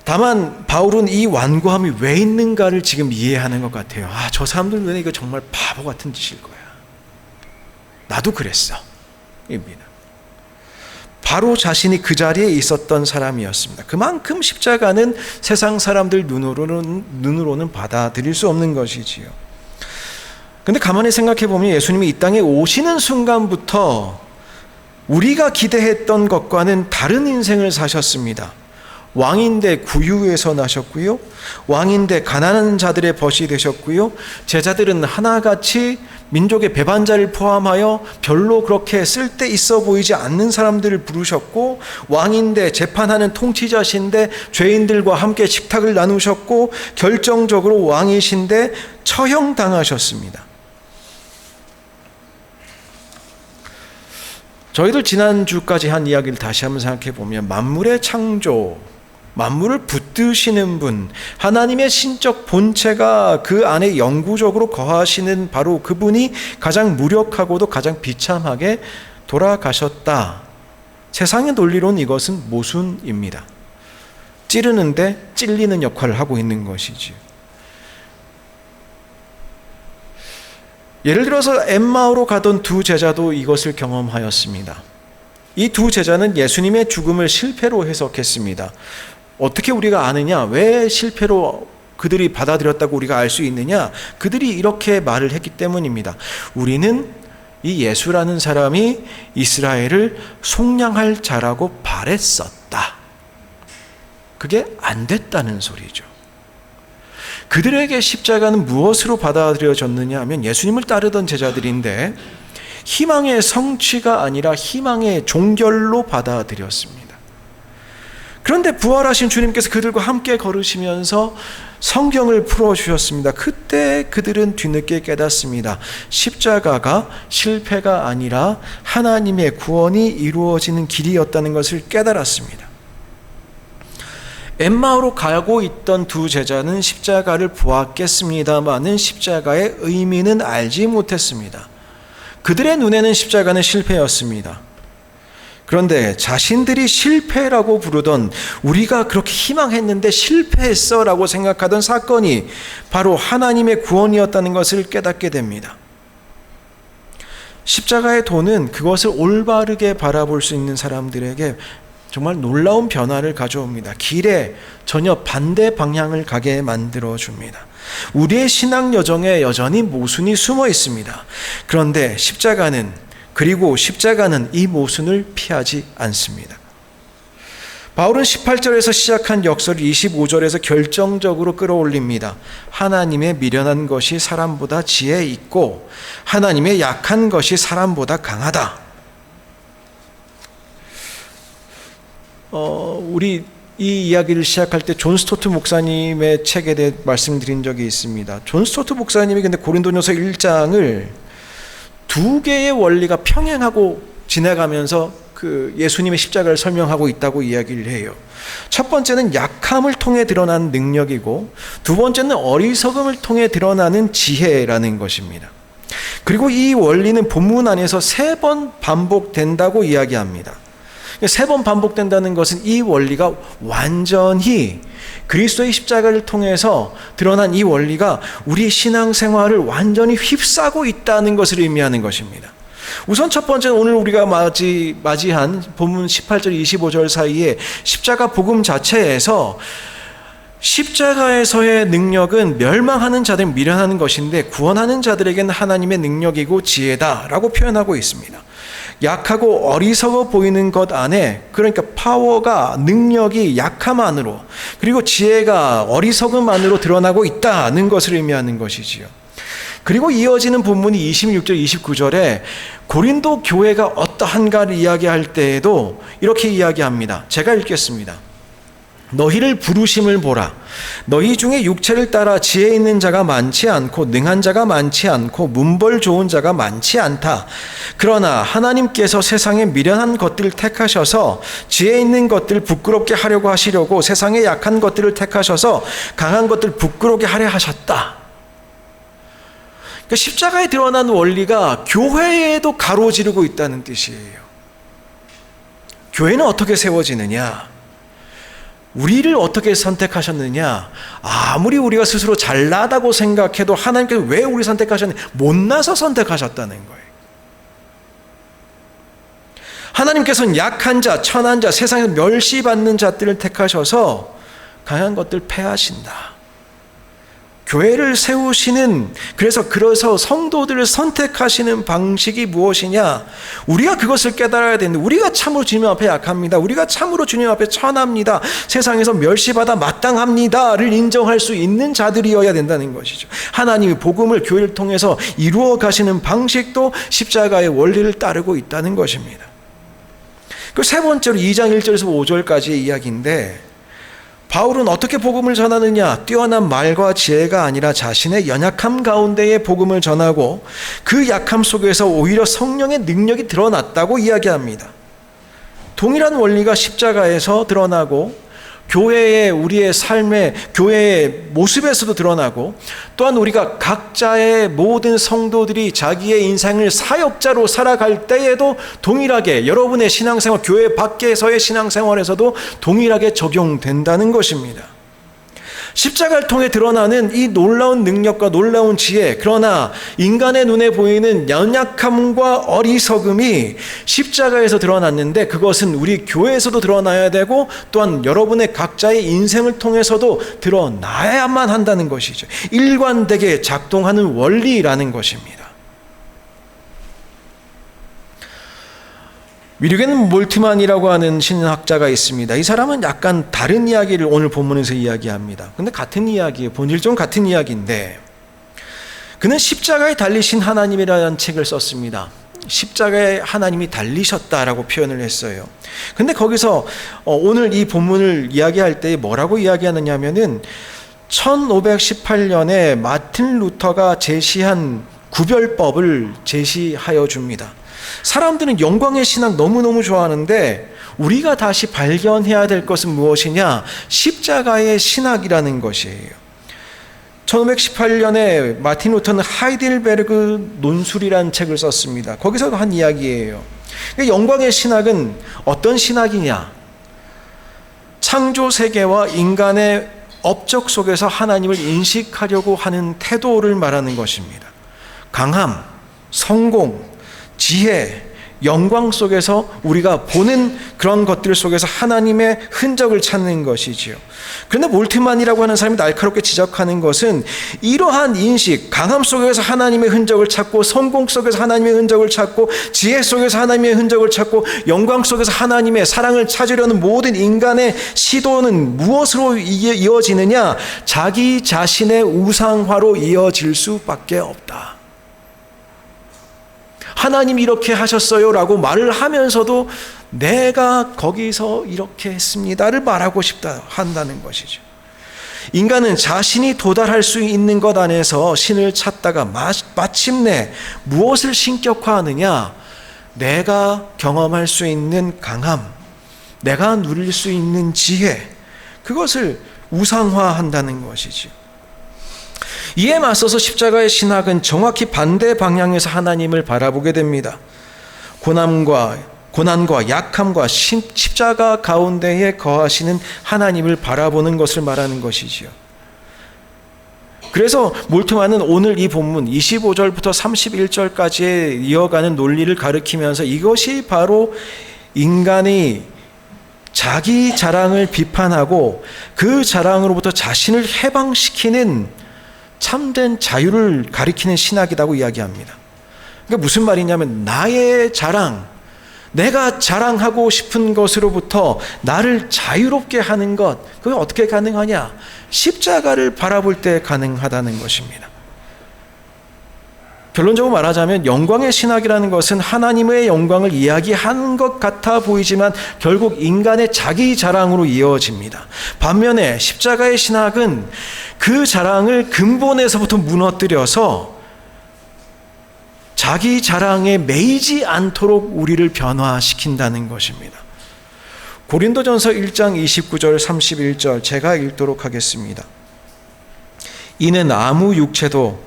다만 바울은 이 완고함이 왜 있는가를 지금 이해하는 것 같아요. 저 사람들 눈에 이거 정말 바보 같은 짓일 거야. 나도 그랬어. 입니다. 바로 자신이 그 자리에 있었던 사람이었습니다. 그만큼 십자가는 세상 사람들 눈으로는 받아들일 수 없는 것이지요. 근데 가만히 생각해 보면 예수님이 이 땅에 오시는 순간부터 우리가 기대했던 것과는 다른 인생을 사셨습니다. 왕인데 구유에서 나셨고요. 왕인데 가난한 자들의 벗이 되셨고요. 제자들은 하나같이 민족의 배반자를 포함하여 별로 그렇게 쓸데 있어 보이지 않는 사람들을 부르셨고, 왕인데 재판하는 통치자신데 죄인들과 함께 식탁을 나누셨고, 결정적으로 왕이신데 처형당하셨습니다. 저희들 지난주까지 한 이야기를 다시 한번 생각해 보면 만물의 창조, 만물을 붙드시는 분, 하나님의 신적 본체가 그 안에 영구적으로 거하시는 바로 그분이 가장 무력하고도 가장 비참하게 돌아가셨다. 세상의 논리로는 이것은 모순입니다. 찌르는데 찔리는 역할을 하고 있는 것이지. 예를 들어서 엠마오로 가던 두 제자도 이것을 경험하였습니다. 이 두 제자는 예수님의 죽음을 실패로 해석했습니다. 어떻게 우리가 아느냐? 왜 실패로 그들이 받아들였다고 우리가 알 수 있느냐? 그들이 이렇게 말을 했기 때문입니다. 우리는 이 예수라는 사람이 이스라엘을 속량할 자라고 바랬었다. 그게 안 됐다는 소리죠. 그들에게 십자가는 무엇으로 받아들여졌느냐 하면 예수님을 따르던 제자들인데 희망의 성취가 아니라 희망의 종결로 받아들였습니다. 그런데 부활하신 주님께서 그들과 함께 걸으시면서 성경을 풀어주셨습니다. 그때 그들은 뒤늦게 깨닫습니다. 십자가가 실패가 아니라 하나님의 구원이 이루어지는 길이었다는 것을 깨달았습니다. 엠마오로 가고 있던 두 제자는 십자가를 보았겠습니다마는 십자가의 의미는 알지 못했습니다. 그들의 눈에는 십자가는 실패였습니다. 그런데 자신들이 실패라고 부르던, 우리가 그렇게 희망했는데 실패했어 라고 생각하던 사건이 바로 하나님의 구원이었다는 것을 깨닫게 됩니다. 십자가의 도는 그것을 올바르게 바라볼 수 있는 사람들에게 정말 놀라운 변화를 가져옵니다. 길에 전혀 반대 방향을 가게 만들어줍니다. 우리의 신앙 여정에 여전히 모순이 숨어 있습니다. 그런데 십자가는 이 모순을 피하지 않습니다. 바울은 18절에서 시작한 역설을 25절에서 결정적으로 끌어올립니다. 하나님의 미련한 것이 사람보다 지혜 있고 하나님의 약한 것이 사람보다 강하다. 우리 이 이야기를 시작할 때 존 스토트 목사님의 책에 대해 말씀드린 적이 있습니다. 존 스토트 목사님이 근데 고린도전서 1장을 두 개의 원리가 평행하고 지나가면서 그 예수님의 십자가를 설명하고 있다고 이야기를 해요. 첫 번째는 약함을 통해 드러나는 능력이고 두 번째는 어리석음을 통해 드러나는 지혜라는 것입니다. 그리고 이 원리는 본문 안에서 3번 반복된다고 이야기합니다. 3번 반복된다는 것은 이 원리가 완전히 그리스도의 십자가를 통해서 드러난 이 원리가 우리 신앙생활을 완전히 휩싸고 있다는 것을 의미하는 것입니다. 우선 첫 번째는 오늘 우리가 맞이한 본문 18절 25절 사이에 십자가 복음 자체에서 십자가에서의 능력은 멸망하는 자들 미련하는 것인데 구원하는 자들에게는 하나님의 능력이고 지혜다라고 표현하고 있습니다. 약하고 어리석어 보이는 것 안에, 그러니까 파워가, 능력이 약함 안으로, 그리고 지혜가 어리석음 안으로 드러나고 있다는 것을 의미하는 것이지요. 그리고 이어지는 본문이 26절 29절에 고린도 교회가 어떠한가를 이야기할 때에도 이렇게 이야기합니다. 제가 읽겠습니다. 너희를 부르심을 보라. 너희 중에 육체를 따라 지혜 있는 자가 많지 않고 능한 자가 많지 않고 문벌 좋은 자가 많지 않다. 그러나 하나님께서 세상의 미련한 것들을 택하셔서 지혜 있는 것들을 부끄럽게 하려고 하시려고 세상의 약한 것들을 택하셔서 강한 것들을 부끄럽게 하려 하셨다. 그러니까 십자가에 드러난 원리가 교회에도 가로지르고 있다는 뜻이에요. 교회는 어떻게 세워지느냐? 우리를 어떻게 선택하셨느냐? 아무리 우리가 스스로 잘나다고 생각해도 하나님께서 왜 우리 선택하셨느냐? 못나서 선택하셨다는 거예요. 하나님께서는 약한 자, 천한 자, 세상에서 멸시받는 자들을 택하셔서 강한 것들 패하신다. 교회를 세우시는, 그래서 성도들을 선택하시는 방식이 무엇이냐? 우리가 그것을 깨달아야 되는데, 우리가 참으로 주님 앞에 약합니다. 우리가 참으로 주님 앞에 천합니다. 세상에서 멸시받아 마땅합니다를 인정할 수 있는 자들이어야 된다는 것이죠. 하나님의 복음을 교회를 통해서 이루어 가시는 방식도 십자가의 원리를 따르고 있다는 것입니다. 그 세 번째로 2장 1절에서 5절까지의 이야기인데, 바울은 어떻게 복음을 전하느냐? 뛰어난 말과 지혜가 아니라 자신의 연약함 가운데에 복음을 전하고 그 약함 속에서 오히려 성령의 능력이 드러났다고 이야기합니다. 동일한 원리가 십자가에서 드러나고 교회의, 우리의 삶의, 교회의 모습에서도 드러나고, 또한 우리가 각자의 모든 성도들이 자기의 인생을 사역자로 살아갈 때에도 동일하게 여러분의 신앙생활, 교회 밖에서의 신앙생활에서도 동일하게 적용된다는 것입니다. 십자가를 통해 드러나는 이 놀라운 능력과 놀라운 지혜, 그러나 인간의 눈에 보이는 연약함과 어리석음이 십자가에서 드러났는데 그것은 우리 교회에서도 드러나야 되고 또한 여러분의 각자의 인생을 통해서도 드러나야만 한다는 것이죠. 일관되게 작동하는 원리라는 것입니다. 미르겐 몰트만이라고 하는 신학자가 있습니다. 이 사람은 약간 다른 이야기를 오늘 본문에서 이야기합니다. 근데 같은 이야기예요. 본질적으로 같은 이야기인데 그는 십자가에 달리신 하나님이라는 책을 썼습니다. 십자가에 하나님이 달리셨다라고 표현을 했어요. 근데 거기서 오늘 이 본문을 이야기할 때 뭐라고 이야기하느냐 하면은 1518년에 마틴 루터가 제시한 구별법을 제시하여 줍니다. 사람들은 영광의 신학 너무너무 좋아하는데 우리가 다시 발견해야 될 것은 무엇이냐? 십자가의 신학이라는 것이에요. 1518년에 마틴 루터는 하이델베르그 논술이라는 책을 썼습니다. 거기서도 한 이야기예요. 영광의 신학은 어떤 신학이냐? 창조 세계와 인간의 업적 속에서 하나님을 인식하려고 하는 태도를 말하는 것입니다. 강함, 성공, 지혜, 영광 속에서 우리가 보는 그런 것들 속에서 하나님의 흔적을 찾는 것이지요. 그런데 몰트만이라고 하는 사람이 날카롭게 지적하는 것은 이러한 인식, 강함 속에서 하나님의 흔적을 찾고 성공 속에서 하나님의 흔적을 찾고 지혜 속에서 하나님의 흔적을 찾고 영광 속에서 하나님의 사랑을 찾으려는 모든 인간의 시도는 무엇으로 이어지느냐? 자기 자신의 우상화로 이어질 수밖에 없다. 하나님 이렇게 하셨어요 라고 말을 하면서도 내가 거기서 이렇게 했습니다를 말하고 싶다 한다는 것이죠. 인간은 자신이 도달할 수 있는 것 안에서 신을 찾다가 마침내 무엇을 신격화하느냐? 내가 경험할 수 있는 강함, 내가 누릴 수 있는 지혜, 그것을 우상화한다는 것이죠. 이에 맞서서 십자가의 신학은 정확히 반대 방향에서 하나님을 바라보게 됩니다. 고난과 약함과 십자가 가운데에 거하시는 하나님을 바라보는 것을 말하는 것이지요. 그래서 몰트만은 오늘 이 본문 25절부터 31절까지의 이어가는 논리를 가리키면서 이것이 바로 인간이 자기 자랑을 비판하고 그 자랑으로부터 자신을 해방시키는 참된 자유를 가리키는 신학이라고 이야기합니다. 그러니까 무슨 말이냐면 나의 자랑, 내가 자랑하고 싶은 것으로부터 나를 자유롭게 하는 것, 그게 어떻게 가능하냐? 십자가를 바라볼 때 가능하다는 것입니다. 결론적으로 말하자면 영광의 신학이라는 것은 하나님의 영광을 이야기하는 것 같아 보이지만 결국 인간의 자기 자랑으로 이어집니다. 반면에 십자가의 신학은 그 자랑을 근본에서부터 무너뜨려서 자기 자랑에 매이지 않도록 우리를 변화시킨다는 것입니다. 고린도전서 1장 29절 31절 제가 읽도록 하겠습니다. 이는 아무 육체도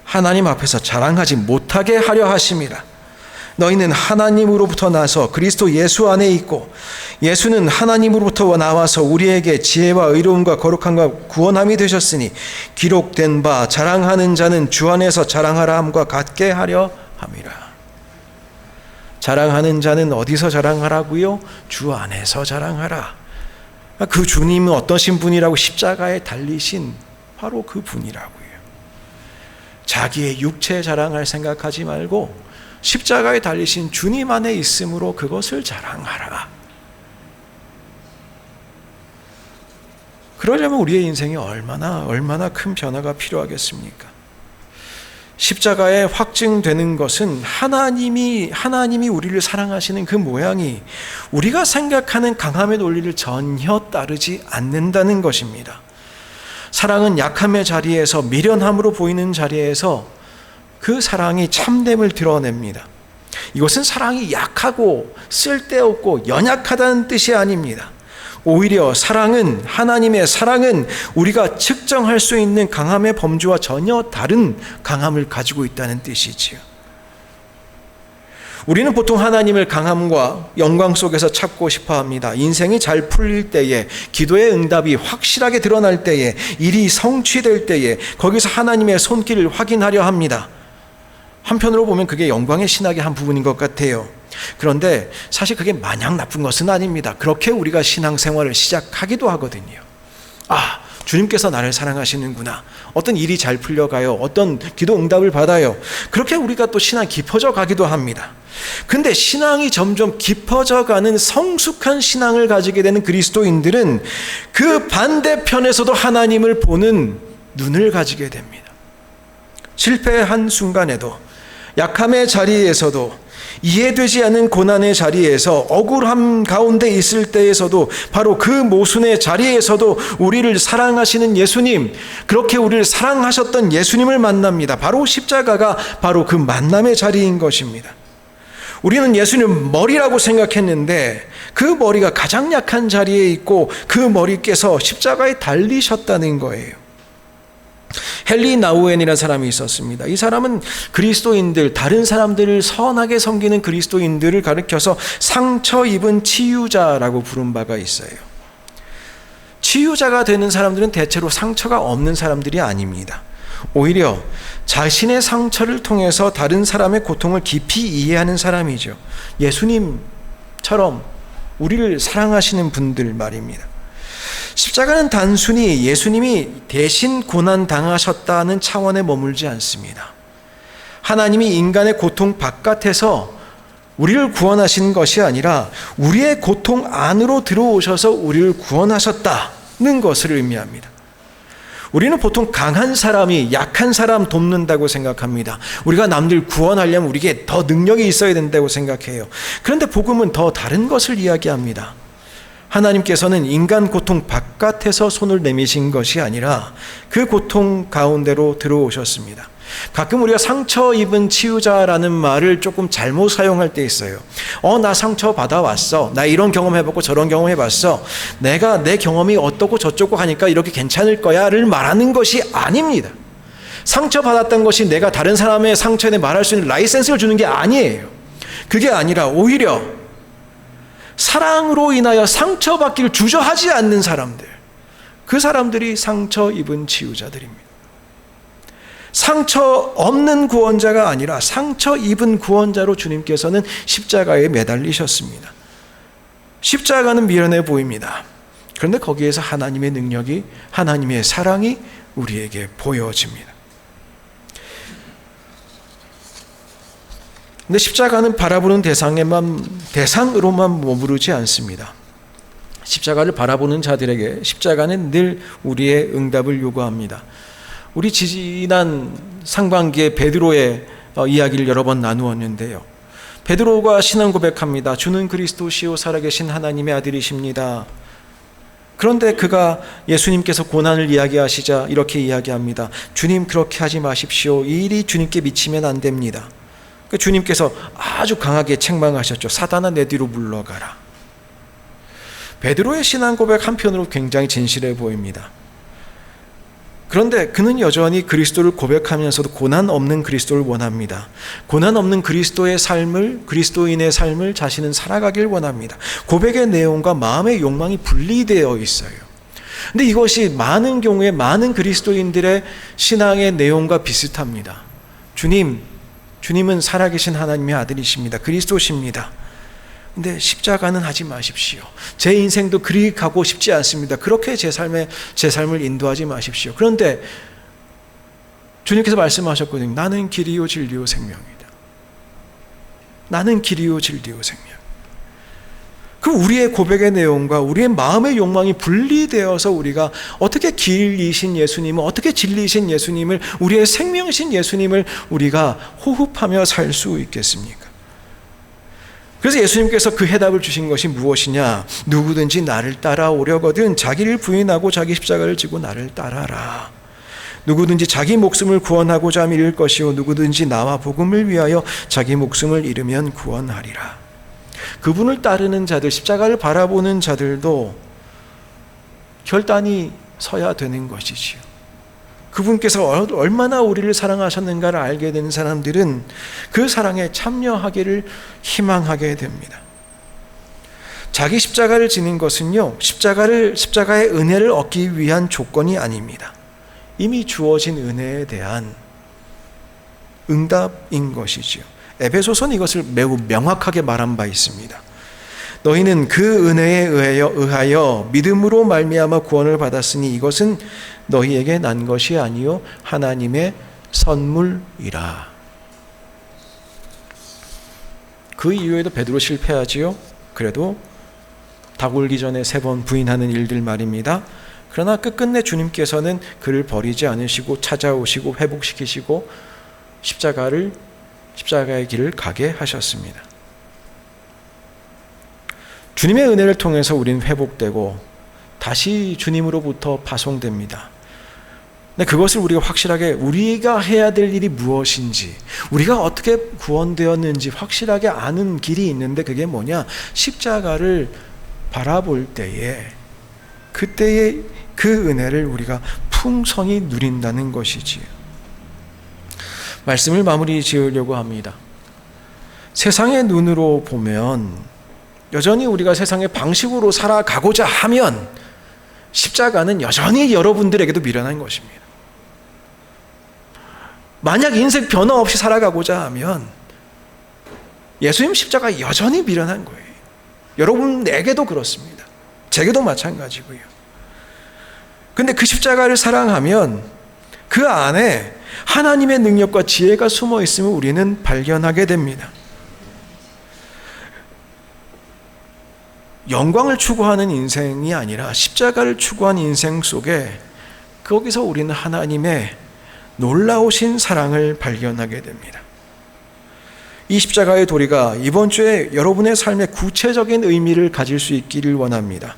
하나님 앞에서 자랑하지 못하게 하려 하심이라. 너희는 하나님으로부터 나서 그리스도 예수 안에 있고 예수는 하나님으로부터 나와서 우리에게 지혜와 의로움과 거룩함과 구원함이 되셨으니 기록된 바 자랑하는 자는 주 안에서 자랑하라 함과 같게 하려 함이라. 자랑하는 자는 어디서 자랑하라고요? 주 안에서 자랑하라. 그 주님은 어떠신 분이라고? 십자가에 달리신 바로 그 분이라고요. 자기의 육체 자랑할 생각하지 말고 십자가에 달리신 주님 안에 있음으로 그것을 자랑하라. 그러려면 우리의 인생에 얼마나 큰 변화가 필요하겠습니까? 십자가에 확증되는 것은 하나님이 우리를 사랑하시는 그 모양이 우리가 생각하는 강함의 논리를 전혀 따르지 않는다는 것입니다. 사랑은 약함의 자리에서, 미련함으로 보이는 자리에서 그 사랑이 참됨을 드러냅니다. 이것은 사랑이 약하고 쓸데없고 연약하다는 뜻이 아닙니다. 오히려 하나님의 사랑은 우리가 측정할 수 있는 강함의 범주와 전혀 다른 강함을 가지고 있다는 뜻이지요. 우리는 보통 하나님을 강함과 영광 속에서 찾고 싶어 합니다. 인생이 잘 풀릴 때에, 기도의 응답이 확실하게 드러날 때에, 일이 성취될 때에 거기서 하나님의 손길을 확인하려 합니다. 한편으로 보면 그게 영광의 신학의 한 부분인 것 같아요. 그런데 사실 그게 마냥 나쁜 것은 아닙니다. 그렇게 우리가 신앙생활을 시작하기도 하거든요. 아, 주님께서 나를 사랑하시는구나. 어떤 일이 잘 풀려가요. 어떤 기도 응답을 받아요. 그렇게 우리가 또 신앙이 깊어져 가기도 합니다. 근데 신앙이 점점 깊어져 가는 성숙한 신앙을 가지게 되는 그리스도인들은 그 반대편에서도 하나님을 보는 눈을 가지게 됩니다. 실패한 순간에도, 약함의 자리에서도, 이해되지 않는 고난의 자리에서, 억울함 가운데 있을 때에서도, 바로 그 모순의 자리에서도 우리를 사랑하시는 예수님, 그렇게 우리를 사랑하셨던 예수님을 만납니다. 바로 십자가가 바로 그 만남의 자리인 것입니다. 우리는 예수님 머리라고 생각했는데 그 머리가 가장 약한 자리에 있고 그 머리께서 십자가에 달리셨다는 거예요. 헨리 나우엔이라는 사람이 있었습니다. 이 사람은 그리스도인들, 다른 사람들을 선하게 섬기는 그리스도인들을 가리켜서 상처 입은 치유자라고 부른 바가 있어요. 치유자가 되는 사람들은 대체로 상처가 없는 사람들이 아닙니다. 오히려 자신의 상처를 통해서 다른 사람의 고통을 깊이 이해하는 사람이죠. 예수님처럼 우리를 사랑하시는 분들 말입니다. 십자가는 단순히 예수님이 대신 고난당하셨다는 차원에 머물지 않습니다. 하나님이 인간의 고통 바깥에서 우리를 구원하신 것이 아니라 우리의 고통 안으로 들어오셔서 우리를 구원하셨다는 것을 의미합니다. 우리는 보통 강한 사람이 약한 사람 돕는다고 생각합니다. 우리가 남들 구원하려면 우리에게 더 능력이 있어야 된다고 생각해요. 그런데 복음은 더 다른 것을 이야기합니다. 하나님께서는 인간 고통 바깥에서 손을 내미신 것이 아니라 그 고통 가운데로 들어오셨습니다. 가끔 우리가 상처 입은 치유자라는 말을 조금 잘못 사용할 때 있어요. 나 상처 받아왔어. 나 이런 경험해봤고 저런 경험해봤어. 내가 내 경험이 어떻고 저쩌고 하니까 이렇게 괜찮을 거야를 말하는 것이 아닙니다. 상처 받았던 것이 내가 다른 사람의 상처에 대해 말할 수 있는 라이센스를 주는 게 아니에요. 그게 아니라 오히려 사랑으로 인하여 상처받기를 주저하지 않는 사람들, 그 사람들이 상처 입은 치유자들입니다. 상처 없는 구원자가 아니라 상처 입은 구원자로 주님께서는 십자가에 매달리셨습니다. 십자가는 미련해 보입니다. 그런데 거기에서 하나님의 능력이, 하나님의 사랑이 우리에게 보여집니다. 근데 십자가는 바라보는 대상으로만 머무르지 않습니다. 십자가를 바라보는 자들에게 십자가는 늘 우리의 응답을 요구합니다. 우리 지난 상반기에 베드로의 이야기를 여러 번 나누었는데요. 베드로가 신앙 고백합니다. 주는 그리스도시요 살아계신 하나님의 아들이십니다. 그런데 그가 예수님께서 고난을 이야기하시자 이렇게 이야기합니다. 주님 그렇게 하지 마십시오. 이 일이 주님께 미치면 안 됩니다. 주님께서 아주 강하게 책망하셨죠. 사단아 내 뒤로 물러가라. 베드로의 신앙 고백 한편으로 굉장히 진실해 보입니다. 그런데 그는 여전히 그리스도를 고백하면서도 고난 없는 그리스도를 원합니다. 고난 없는 그리스도의 삶을, 그리스도인의 삶을 자신은 살아가길 원합니다. 고백의 내용과 마음의 욕망이 분리되어 있어요. 근데 이것이 많은 경우에 많은 그리스도인들의 신앙의 내용과 비슷합니다. 주님은 살아계신 하나님의 아들이십니다. 그리스도십니다. 근데 십자가는 하지 마십시오. 제 인생도 그리 가고 싶지 않습니다. 그렇게 제 삶을 인도하지 마십시오. 그런데 주님께서 말씀하셨거든요. 나는 길이요 진리요 생명이다. 나는 길이요 진리요 생명. 그 우리의 고백의 내용과 우리의 마음의 욕망이 분리되어서 우리가 어떻게 길이신 예수님을, 어떻게 진리이신 예수님을, 우리의 생명이신 예수님을 우리가 호흡하며 살 수 있겠습니까? 그래서 예수님께서 그 해답을 주신 것이 무엇이냐? 누구든지 나를 따라오려거든 자기를 부인하고 자기 십자가를 지고 나를 따라라. 누구든지 자기 목숨을 구원하고자 하면 잃을 것이요 누구든지 나와 복음을 위하여 자기 목숨을 잃으면 구원하리라. 그분을 따르는 자들, 십자가를 바라보는 자들도 결단이 서야 되는 것이지요. 그분께서 얼마나 우리를 사랑하셨는가를 알게 된 사람들은 그 사랑에 참여하기를 희망하게 됩니다. 자기 십자가를 지는 것은요, 십자가의 은혜를 얻기 위한 조건이 아닙니다. 이미 주어진 은혜에 대한 응답인 것이지요. 에베소서는 이것을 매우 명확하게 말한 바 있습니다. 너희는 그 은혜에 의하여 믿음으로 말미암아 구원을 받았으니 이것은 너희에게 난 것이 아니요 하나님의 선물이라. 그 이후에도 베드로 실패하지요. 그래도 닭 울기 전에 3번 부인하는 일들 말입니다. 그러나 끝끝내 주님께서는 그를 버리지 않으시고 찾아오시고 회복시키시고 십자가의 길을 가게 하셨습니다. 주님의 은혜를 통해서 우리는 회복되고 다시 주님으로부터 파송됩니다. 근데 그것을 우리가 확실하게 우리가 해야 될 일이 무엇인지, 우리가 어떻게 구원되었는지 확실하게 아는 길이 있는데 그게 뭐냐? 십자가를 바라볼 때에 그때의 그 은혜를 우리가 풍성히 누린다는 것이지요. 말씀을 마무리 지으려고 합니다. 세상의 눈으로 보면 여전히 우리가 세상의 방식으로 살아가고자 하면 십자가는 여전히 여러분들에게도 미련한 것입니다. 만약 인생 변화 없이 살아가고자 하면 예수님 십자가 여전히 미련한 거예요. 여러분에게도 그렇습니다. 제게도 마찬가지고요. 근데 그 십자가를 사랑하면 그 안에 하나님의 능력과 지혜가 숨어 있음을 우리는 발견하게 됩니다. 영광을 추구하는 인생이 아니라 십자가를 추구한 인생 속에 거기서 우리는 하나님의 놀라우신 사랑을 발견하게 됩니다. 이 십자가의 도리가 이번 주에 여러분의 삶에 구체적인 의미를 가질 수 있기를 원합니다.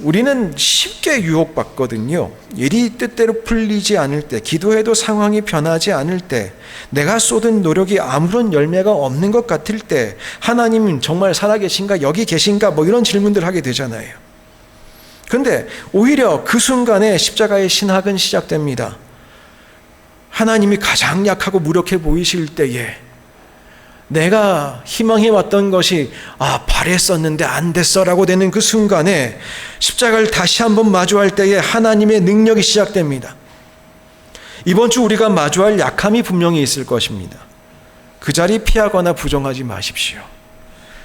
우리는 쉽게 유혹받거든요. 일이 뜻대로 풀리지 않을 때, 기도해도 상황이 변하지 않을 때, 내가 쏟은 노력이 아무런 열매가 없는 것 같을 때 하나님은 정말 살아계신가, 여기 계신가, 뭐 이런 질문들 하게 되잖아요. 그런데 오히려 그 순간에 십자가의 신학은 시작됩니다. 하나님이 가장 약하고 무력해 보이실 때에 내가 희망해왔던 것이 바랬었는데 안 됐어라고 되는 그 순간에 십자가를 다시 한번 마주할 때에 하나님의 능력이 시작됩니다. 이번 주 우리가 마주할 약함이 분명히 있을 것입니다. 그 자리 피하거나 부정하지 마십시오.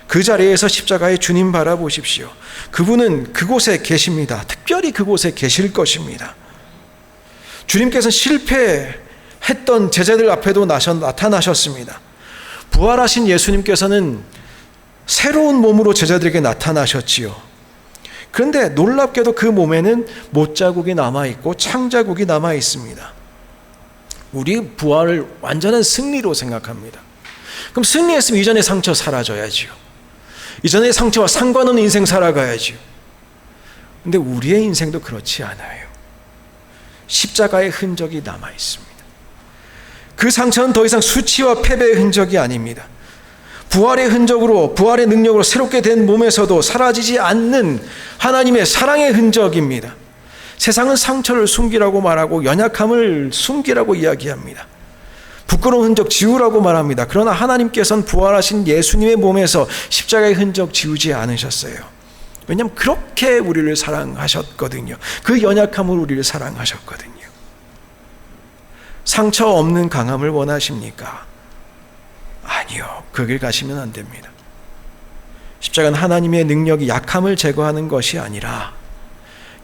그 자리에서 십자가의 주님 바라보십시오. 그분은 그곳에 계십니다. 특별히 그곳에 계실 것입니다. 주님께서는 실패했던 제자들 앞에도 나타나셨습니다. 부활하신 예수님께서는 새로운 몸으로 제자들에게 나타나셨지요. 그런데 놀랍게도 그 몸에는 못자국이 남아있고 창자국이 남아있습니다. 우리 부활을 완전한 승리로 생각합니다. 그럼 승리했으면 이전의 상처 사라져야지요. 이전의 상처와 상관없는 인생 살아가야지요. 그런데 우리의 인생도 그렇지 않아요. 십자가의 흔적이 남아있습니다. 그 상처는 더 이상 수치와 패배의 흔적이 아닙니다. 부활의 흔적으로, 부활의 능력으로 새롭게 된 몸에서도 사라지지 않는 하나님의 사랑의 흔적입니다. 세상은 상처를 숨기라고 말하고 연약함을 숨기라고 이야기합니다. 부끄러운 흔적 지우라고 말합니다. 그러나 하나님께서는 부활하신 예수님의 몸에서 십자가의 흔적 지우지 않으셨어요. 왜냐하면 그렇게 우리를 사랑하셨거든요. 그 연약함으로 우리를 사랑하셨거든요. 상처 없는 강함을 원하십니까? 아니요. 그 길 가시면 안 됩니다. 십자가는 하나님의 능력이 약함을 제거하는 것이 아니라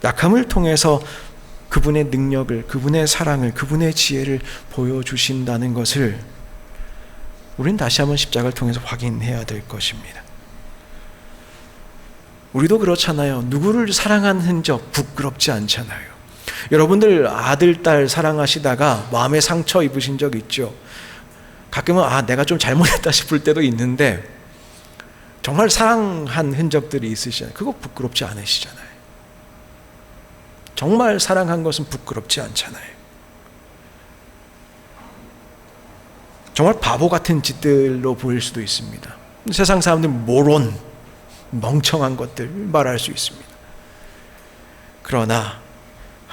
약함을 통해서 그분의 능력을, 그분의 사랑을, 그분의 지혜를 보여주신다는 것을 우리는 다시 한번 십자가를 통해서 확인해야 될 것입니다. 우리도 그렇잖아요. 누구를 사랑한 흔적 부끄럽지 않잖아요. 여러분들 아들, 딸 사랑하시다가 마음에 상처 입으신 적 있죠? 가끔은 내가 좀 잘못했다 싶을 때도 있는데 정말 사랑한 흔적들이 있으시잖아요. 그거 부끄럽지 않으시잖아요. 정말 사랑한 것은 부끄럽지 않잖아요. 정말 바보 같은 짓들로 보일 수도 있습니다. 세상 사람들은 모론, 멍청한 것들 말할 수 있습니다. 그러나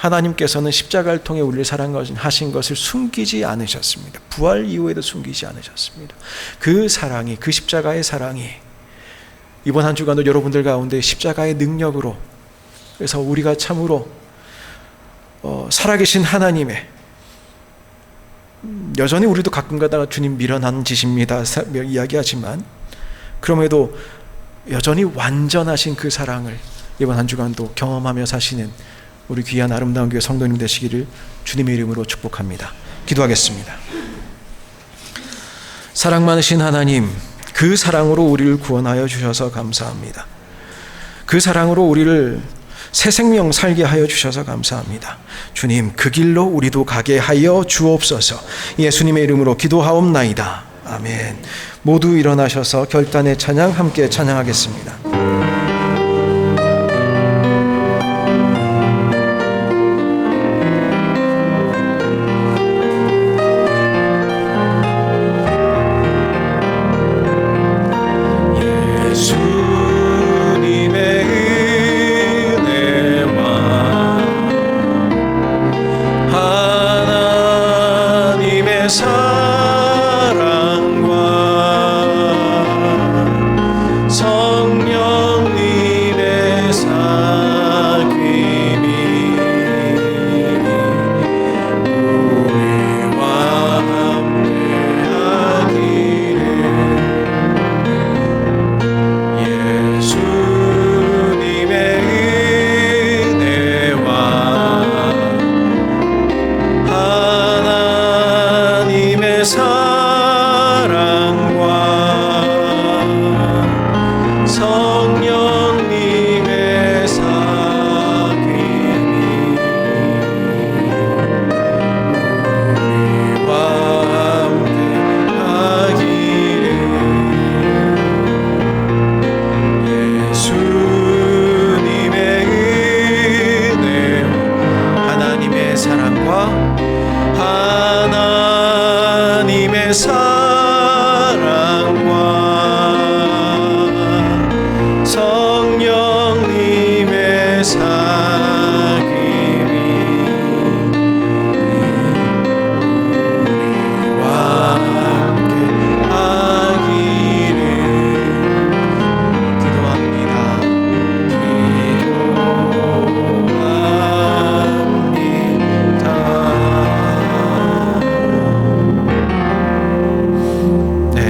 하나님께서는 십자가를 통해 우리를 사랑하신 것을 숨기지 않으셨습니다. 부활 이후에도 숨기지 않으셨습니다. 그 사랑이, 그 십자가의 사랑이 이번 한 주간도 여러분들 가운데 십자가의 능력으로, 그래서 우리가 참으로 살아계신 하나님의, 여전히 우리도 가끔 가다가 주님 미련한 짓입니다 이야기하지만, 그럼에도 여전히 완전하신 그 사랑을 이번 한 주간도 경험하며 사시는 우리 귀한 아름다운 교회 성도님 되시기를 주님의 이름으로 축복합니다. 기도하겠습니다. 사랑 많으신 하나님, 그 사랑으로 우리를 구원하여 주셔서 감사합니다. 그 사랑으로 우리를 새 생명 살게 하여 주셔서 감사합니다. 주님, 그 길로 우리도 가게 하여 주옵소서. 예수님의 이름으로 기도하옵나이다. 아멘. 모두 일어나셔서 결단의 찬양 함께 찬양하겠습니다.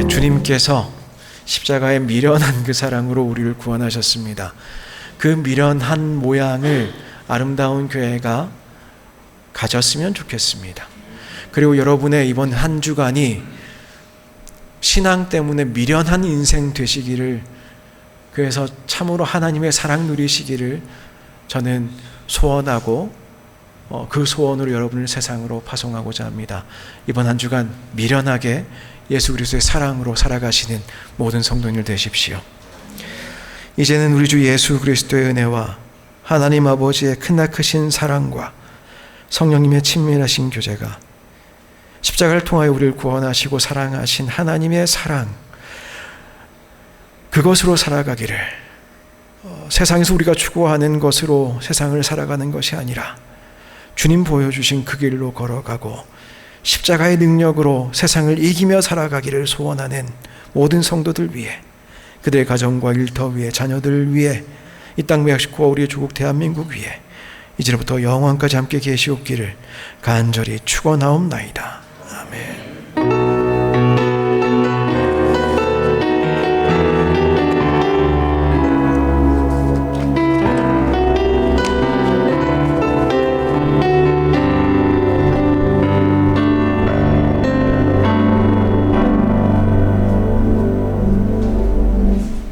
주님께서 십자가의 미련한 그 사랑으로 우리를 구원하셨습니다. 그 미련한 모양을 아름다운 교회가 가졌으면 좋겠습니다. 그리고 여러분의 이번 한 주간이 신앙 때문에 미련한 인생 되시기를, 그래서 참으로 하나님의 사랑 누리시기를 저는 소원하고 그 소원으로 여러분을 세상으로 파송하고자 합니다. 이번 한 주간 미련하게 예수 그리스도의 사랑으로 살아가시는 모든 성도님들 되십시오. 이제는 우리 주 예수 그리스도의 은혜와 하나님 아버지의 크나크신 사랑과 성령님의 친밀하신 교제가, 십자가를 통하여 우리를 구원하시고 사랑하신 하나님의 사랑, 그것으로 살아가기를, 세상에서 우리가 추구하는 것으로 세상을 살아가는 것이 아니라 주님 보여주신 그 길로 걸어가고 십자가의 능력으로 세상을 이기며 살아가기를 소원하는 모든 성도들 위해, 그들의 가정과 일터 위에, 자녀들 위해, 이 땅 멕시코와 우리의 조국 대한민국 위해 이제부터 영원까지 함께 계시옵기를 간절히 축원하옵나이다. 아멘.